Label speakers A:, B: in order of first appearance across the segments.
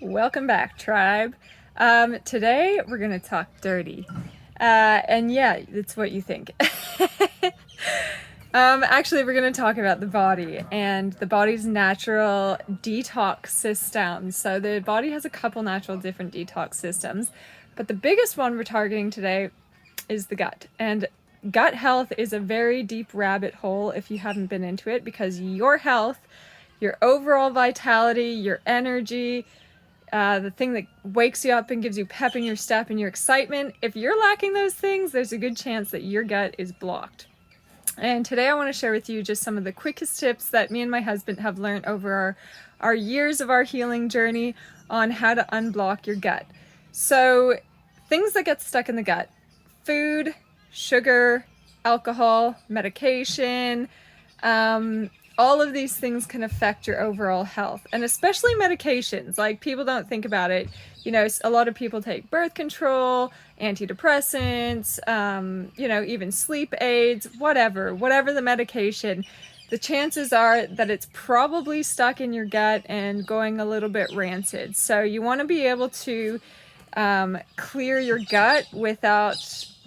A: Welcome back, tribe. Today we're gonna talk dirty. And yeah, it's what you think. Actually, we're gonna talk about the body and the body's natural detox systems. So the body has a couple natural different detox systems, but the biggest one we're targeting today is the gut. And gut health is a very deep rabbit hole if you haven't been into it, because your health, your overall vitality, your energy, the thing that wakes you up and gives you pep in your step and your excitement, if you're lacking those things, there's a good chance that your gut is blocked. And today I want to share with you just some of the quickest tips that me and my husband have learned over our years of our healing journey on how to unblock your gut. So things that get stuck in the gut: food, sugar, alcohol, medication, all of these things can affect your overall health, and especially medications. Like, people don't think about it. You know, a lot of people take birth control, antidepressants, even sleep aids, whatever the medication. The chances are that it's probably stuck in your gut and going a little bit rancid. So you want to be able to clear your gut without,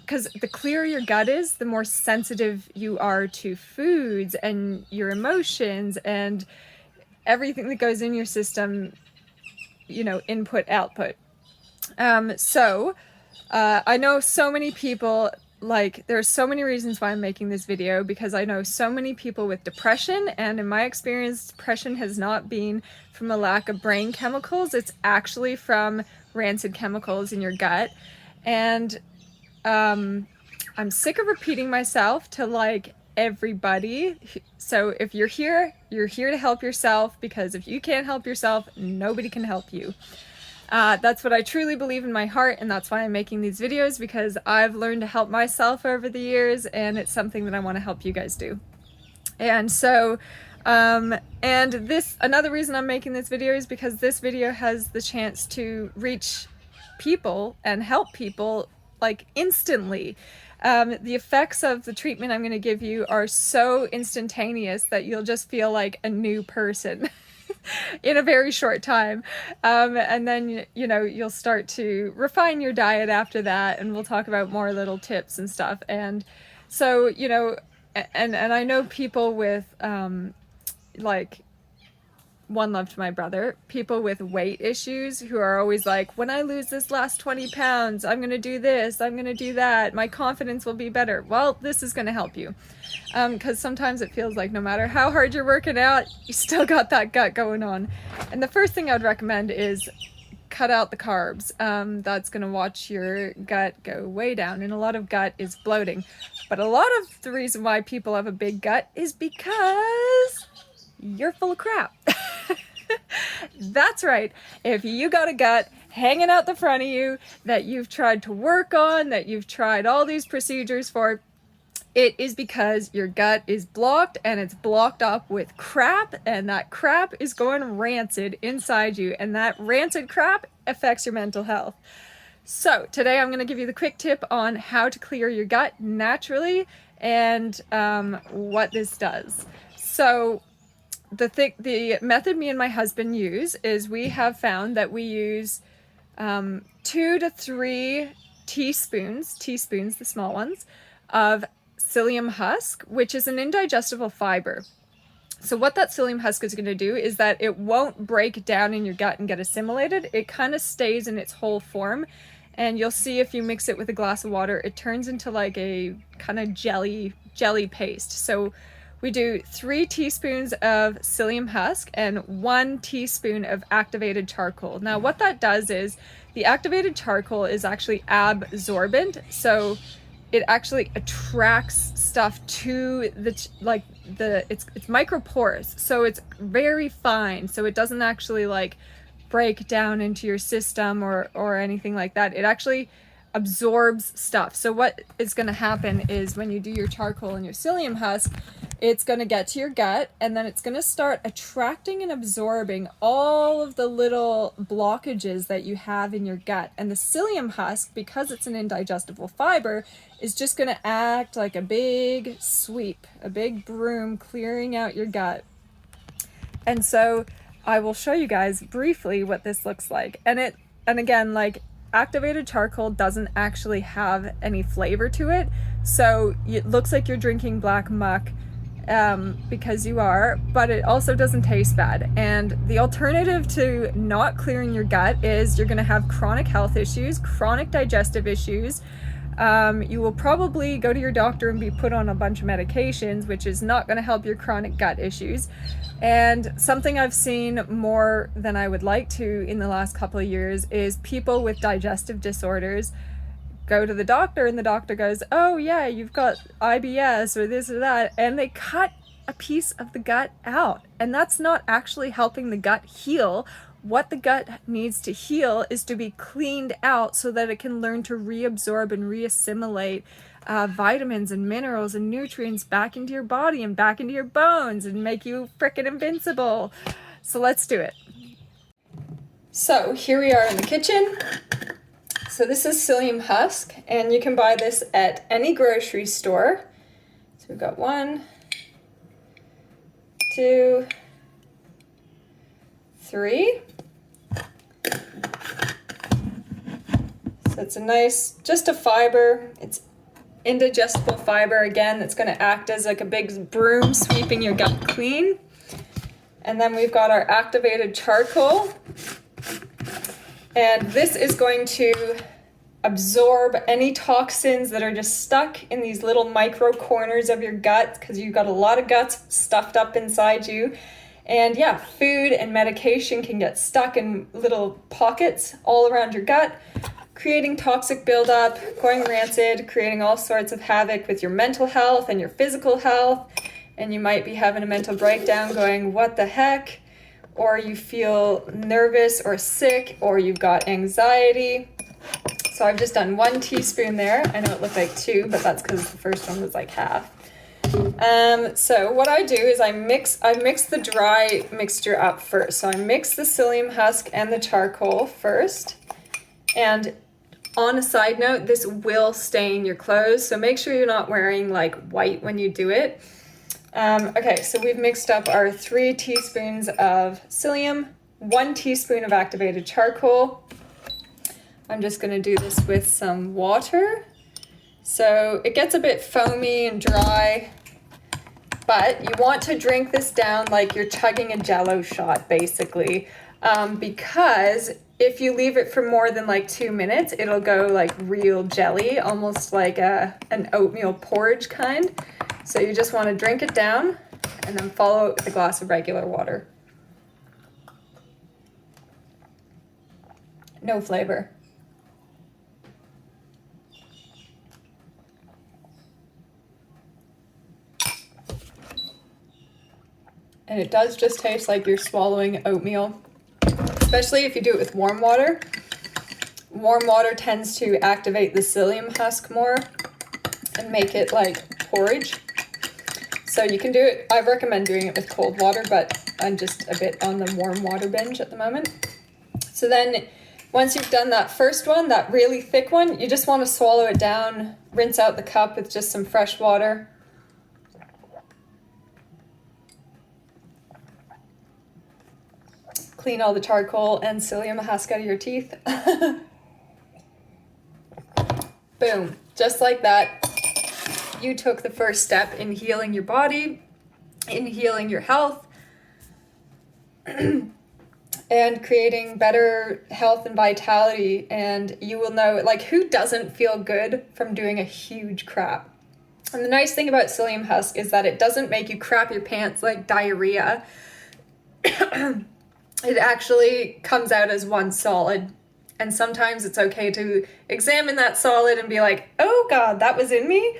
A: because the clearer your gut is, the more sensitive you are to foods and your emotions and everything that goes in your system, input, output. I know so many people, like, there's so many reasons why I'm making this video, because I know so many people with depression, and in my experience, depression has not been from a lack of brain chemicals. It's actually from rancid chemicals in your gut. And I'm sick of repeating myself to everybody. So if you're here to help yourself, because if you can't help yourself, nobody can help you. That's what I truly believe in my heart, and that's why I'm making these videos, because I've learned to help myself over the years, and it's something that I want to help you guys do. And so, another reason I'm making this video is because this video has the chance to reach people and help people instantly. The effects of the treatment I'm going to give you are so instantaneous that you'll just feel like a new person in a very short time. And then, you'll start to refine your diet after that, and we'll talk about more little tips and stuff. And so, and I know people with, one love to my brother, people with weight issues who are always like, when I lose this last 20 pounds, I'm going to do this, I'm going to do that, my confidence will be better. Well, this is going to help you. Because sometimes it feels like no matter how hard you're working out, you still got that gut going on. And the first thing I would recommend is cut out the carbs. That's going to watch your gut go way down. And a lot of gut is bloating. But a lot of the reason why people have a big gut is because you're full of crap. That's right. If you got a gut hanging out the front of you that you've tried to work on, that you've tried all these procedures for, it is because your gut is blocked, and it's blocked up with crap, and that crap is going rancid inside you, and that rancid crap affects your mental health. So today I'm going to give you the quick tip on how to clear your gut naturally, and what this does. So the method me and my husband use is, we have found that we use 2 to 3 teaspoons, the small ones, of psyllium husk, which is an indigestible fiber. So what that psyllium husk is going to do is that it won't break down in your gut and get assimilated. It kind of stays in its whole form, and you'll see if you mix it with a glass of water, it turns into like a kind of jelly paste. So we do 3 teaspoons of psyllium husk and 1 teaspoon of activated charcoal. Now, what that does is, the activated charcoal is actually absorbent, so it actually attracts stuff to it's microporous, so it's very fine, so it doesn't actually break down into your system or anything like that. It actually absorbs stuff. So what is going to happen is, when you do your charcoal and your psyllium husk, it's going to get to your gut, and then it's going to start attracting and absorbing all of the little blockages that you have in your gut. And the psyllium husk, because it's an indigestible fiber, is just going to act like a big sweep, a big broom clearing out your gut. And so I will show you guys briefly what this looks like. And again, like, activated charcoal doesn't actually have any flavor to it. So it looks like you're drinking black muck, because you are, but it also doesn't taste bad. And the alternative to not clearing your gut is you're gonna have chronic health issues, chronic digestive issues. You will probably go to your doctor and be put on a bunch of medications, which is not going to help your chronic gut issues. And something I've seen more than I would like to in the last couple of years is people with digestive disorders go to the doctor and the doctor goes, oh yeah, you've got IBS or this or that, and they cut a piece of the gut out. And that's not actually helping the gut heal. What the gut needs to heal is to be cleaned out so that it can learn to reabsorb and reassimilate vitamins and minerals and nutrients back into your body and back into your bones and make you frickin' invincible. So let's do it. So here we are in the kitchen. So this is psyllium husk, and you can buy this at any grocery store. So we've got 1, 2, 3. So it's a nice, just a fiber. It's indigestible fiber, again, that's going to act as like a big broom sweeping your gut clean. And then we've got our activated charcoal. And this is going to absorb any toxins that are just stuck in these little micro corners of your gut, because you've got a lot of guts stuffed up inside you. And yeah, food and medication can get stuck in little pockets all around your gut, creating toxic buildup, going rancid, creating all sorts of havoc with your mental health and your physical health. And you might be having a mental breakdown going, what the heck? Or you feel nervous or sick, or you've got anxiety. So I've just done 1 teaspoon there. I know it looked like 2, but that's because the first one was like half. So what I do is I mix the dry mixture up first. So I mix the psyllium husk and the charcoal first. And on a side note, this will stain your clothes, so make sure you're not wearing like white when you do it. Okay, so we've mixed up our 3 teaspoons of psyllium, 1 teaspoon of activated charcoal. I'm just going to do this with some water. So it gets a bit foamy and dry, but you want to drink this down like you're chugging a Jell-O shot, basically, because if you leave it for more than like 2 minutes, it'll go like real jelly, almost like an oatmeal porridge kind. So you just want to drink it down and then follow it with a glass of regular water. No flavor. And it does just taste like you're swallowing oatmeal, especially if you do it with warm water. Warm water tends to activate the psyllium husk more and make it like porridge. So you can do it, I recommend doing it with cold water, but I'm just a bit on the warm water binge at the moment. So then once you've done that first one, that really thick one, you just want to swallow it down, rinse out the cup with just some fresh water. Clean all the charcoal and psyllium husk out of your teeth. Boom, just like that. You took the first step in healing your body, in healing your health, and creating better health and vitality. And you will know, like, who doesn't feel good from doing a huge crap? And the nice thing about psyllium husk is that it doesn't make you crap your pants like diarrhea. It actually comes out as one solid. And sometimes it's okay to examine that solid and be like, oh God, that was in me.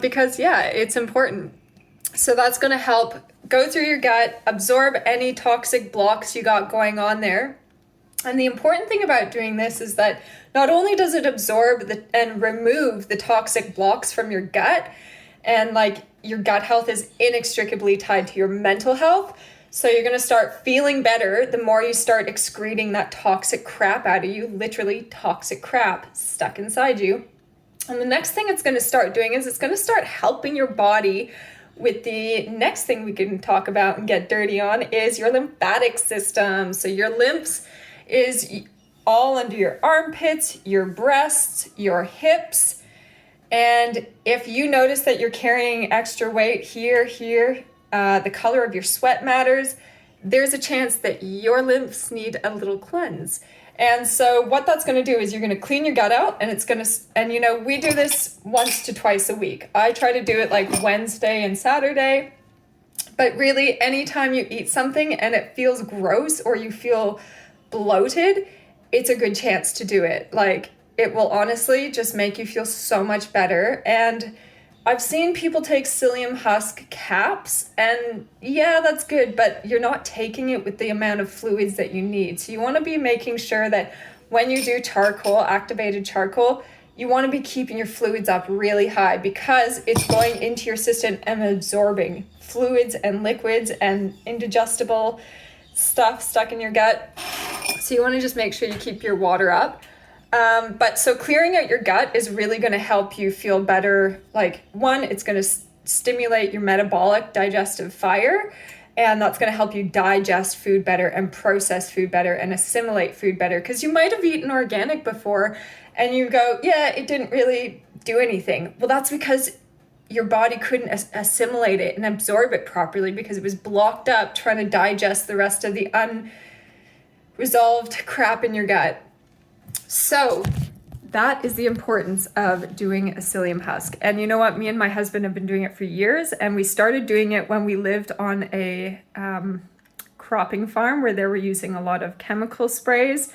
A: Because yeah, it's important. So that's going to help go through your gut, absorb any toxic blocks you got going on there. And the important thing about doing this is that not only does it absorb and remove the toxic blocks from your gut, and like your gut health is inextricably tied to your mental health. So you're going to start feeling better the more you start excreting that toxic crap out of you, literally toxic crap stuck inside you. And the next thing it's going to start doing is it's going to start helping your body with the next thing we can talk about and get dirty on is your lymphatic system. So your lymphs is all under your armpits, your breasts, your hips. And if you notice that you're carrying extra weight here, the color of your sweat matters, there's a chance that your lymphs need a little cleanse. And so what that's going to do is you're going to clean your gut out, and it's going to, and you know, we do this once to twice a week. I try to do it like Wednesday and Saturday, but really anytime you eat something and it feels gross or you feel bloated, it's a good chance to do it. Like, it will honestly just make you feel so much better. And I've seen people take psyllium husk caps, and yeah, that's good, but you're not taking it with the amount of fluids that you need. So you want to be making sure that when you do charcoal, activated charcoal, you want to be keeping your fluids up really high, because it's going into your system and absorbing fluids and liquids and indigestible stuff stuck in your gut. So you want to just make sure you keep your water up. But so clearing out your gut is really going to help you feel better. Like, one, it's going to stimulate your metabolic digestive fire, and that's going to help you digest food better and process food better and assimilate food better. Because you might have eaten organic before and you go, yeah, it didn't really do anything. Well, that's because your body couldn't assimilate it and absorb it properly, because it was blocked up trying to digest the rest of the unresolved crap in your gut. So that is the importance of doing a psyllium husk. And you know what? Me and my husband have been doing it for years, and we started doing it when we lived on a cropping farm where they were using a lot of chemical sprays,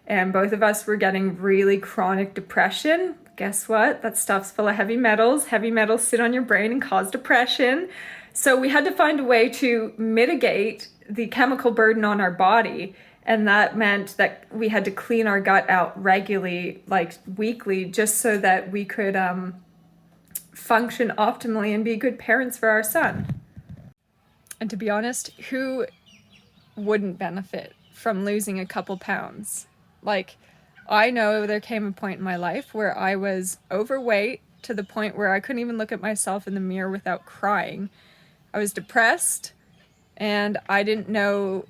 A: and both of us were getting really chronic depression. Guess what? That stuff's full of heavy metals. Heavy metals sit on your brain and cause depression. So we had to find a way to mitigate the chemical burden on our body. And that meant that we had to clean our gut out regularly, like weekly, just so that we could function optimally and be good parents for our son. And to be honest, who wouldn't benefit from losing a couple pounds? Like, I know there came a point in my life where I was overweight to the point where I couldn't even look at myself in the mirror without crying. I was depressed, and I didn't know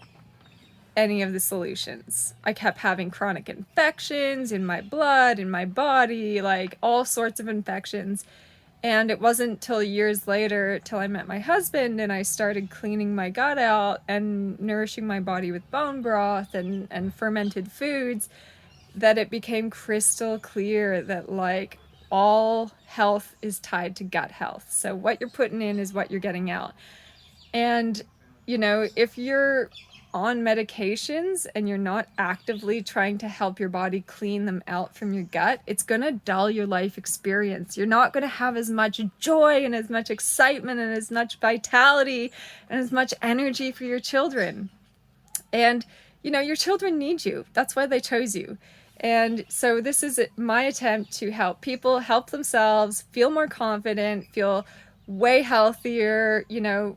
A: any of the solutions. I kept having chronic infections in my blood, in my body, like all sorts of infections. And it wasn't till years later, till I met my husband and I started cleaning my gut out and nourishing my body with bone broth and fermented foods, that it became crystal clear that like all health is tied to gut health. So what you're putting in is what you're getting out. And, you know, if you're on medications and you're not actively trying to help your body clean them out from your gut, it's going to dull your life experience. You're not going to have as much joy and as much excitement and as much vitality and as much energy for your children. And, you know, your children need you. That's why they chose you. And so this is my attempt to help people help themselves, feel more confident, feel way healthier, you know,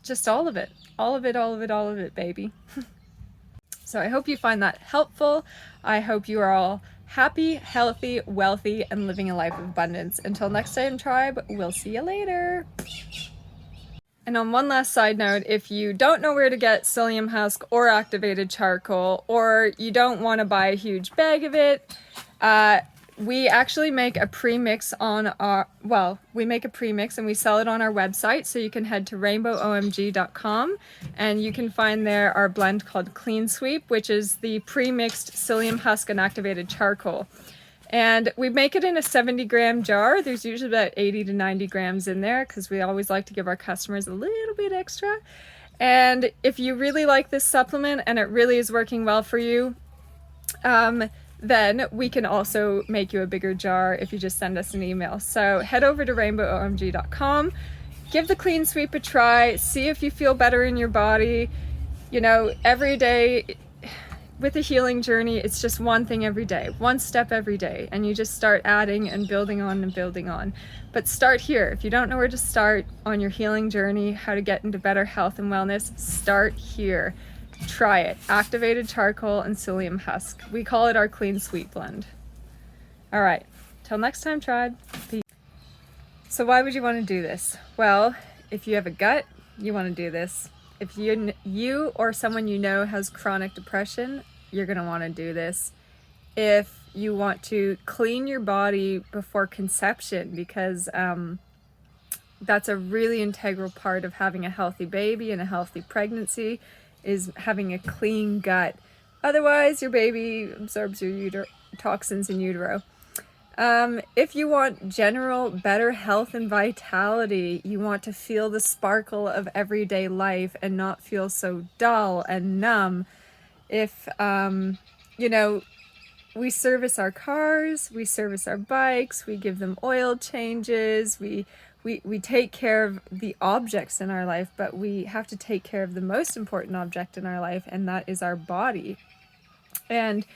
A: just all of it. All of it, baby. So I hope you find that helpful. I hope you are all happy, healthy, wealthy, and living a life of abundance. Until next time, tribe, we'll see you later. And on one last side note, if you don't know where to get psyllium husk or activated charcoal, or you don't want to buy a huge bag of it, we actually make a premix on our, we make a premix and we sell it on our website. So you can head to rainbowomg.com and you can find there our blend called Clean Sweep, which is the premixed psyllium husk and activated charcoal. And we make it in a 70-gram jar. There's usually about 80 to 90 grams in there because we always like to give our customers a little bit extra. And if you really like this supplement and it really is working well for you, then we can also make you a bigger jar if you just send us an email. So head over to rainbowomg.com, give the Clean Sweep a try, see if you feel better in your body. You know, every day with a healing journey, it's just one thing every day, one step every day, and you just start adding and building on and building on. But start here. If you don't know where to start on your healing journey, how to get into better health and wellness, start here. Try it. Activated charcoal and psyllium husk. We call it our Clean Sweep blend. All right. Till next time, tribe. Peace. So why would you want to do this? Well, if you have a gut, you want to do this. If you or someone you know has chronic depression, you're going to want to do this. If you want to clean your body before conception, because that's a really integral part of having a healthy baby and a healthy pregnancy, is having a clean gut. Otherwise, your baby absorbs your toxins in utero. If you want general better health and vitality, you want to feel the sparkle of everyday life and not feel so dull and numb. If, we service our cars, we service our bikes, we give them oil changes, we take care of the objects in our life, but we have to take care of the most important object in our life, and that is our body. And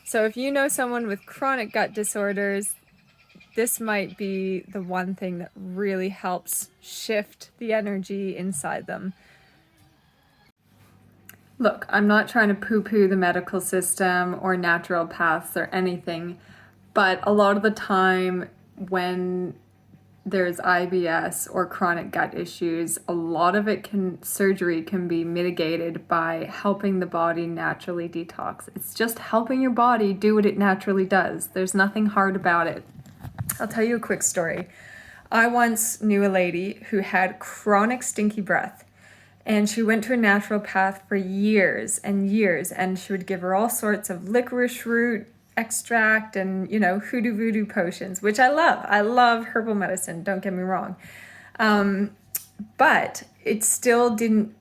A: so if you know someone with chronic gut disorders, this might be the one thing that really helps shift the energy inside them. Look, I'm not trying to poo-poo the medical system or naturopaths or anything, but a lot of the time when there's IBS or chronic gut issues, a lot of surgery can be mitigated by helping the body naturally detox. It's just helping your body do what it naturally does. There's nothing hard about it. I'll tell you a quick story. I once knew a lady who had chronic stinky breath, and she went to a naturopath for years and years, and she would give her all sorts of licorice root extract and, hoodoo voodoo potions, which I love. I love herbal medicine, don't get me wrong. But it still didn't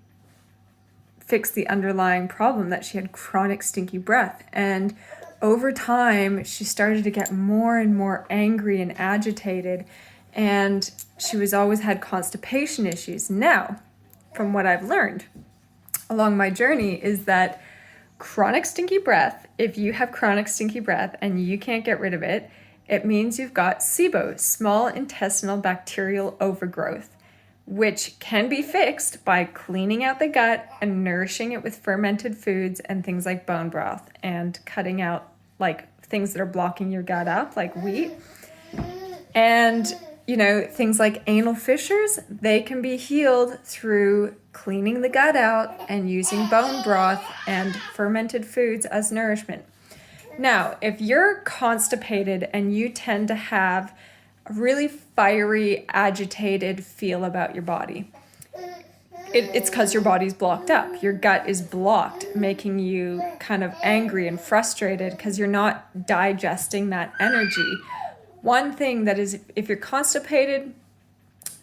A: fix the underlying problem that she had chronic stinky breath. And over time, she started to get more and more angry and agitated, and she was always had constipation issues. Now, from what I've learned along my journey is that chronic stinky breath, if you have chronic stinky breath and you can't get rid of it, it means you've got SIBO, small intestinal bacterial overgrowth, which can be fixed by cleaning out the gut and nourishing it with fermented foods and things like bone broth, and cutting out things that are blocking your gut up, like wheat. And things like anal fissures, they can be healed through cleaning the gut out and using bone broth and fermented foods as nourishment. Now, if you're constipated and you tend to have a really fiery, agitated feel about your body, it's because your body's blocked up. Your gut is blocked, making you kind of angry and frustrated because you're not digesting that energy. One thing that is, if you're constipated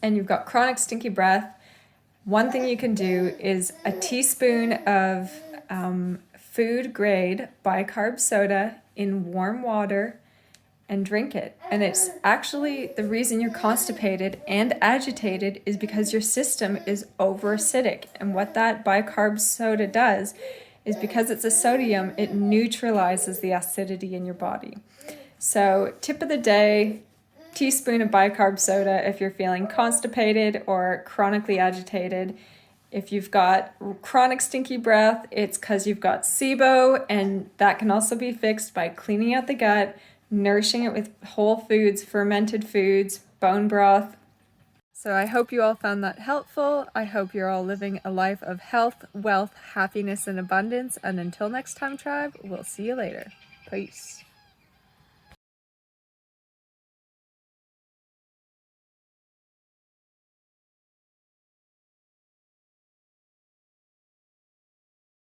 A: and you've got chronic stinky breath, one thing you can do is a teaspoon of food grade bicarb soda in warm water and drink it. And it's actually, the reason you're constipated and agitated is because your system is over acidic. And what that bicarb soda does is, because it's a sodium, it neutralizes the acidity in your body. So tip of the day, teaspoon of bicarb soda if you're feeling constipated or chronically agitated. If you've got chronic stinky breath, it's because you've got SIBO, and that can also be fixed by cleaning out the gut, nourishing it with whole foods, fermented foods, bone broth. So I hope you all found that helpful. I hope you're all living a life of health, wealth, happiness, and abundance. And until next time, tribe, we'll see you later. Peace.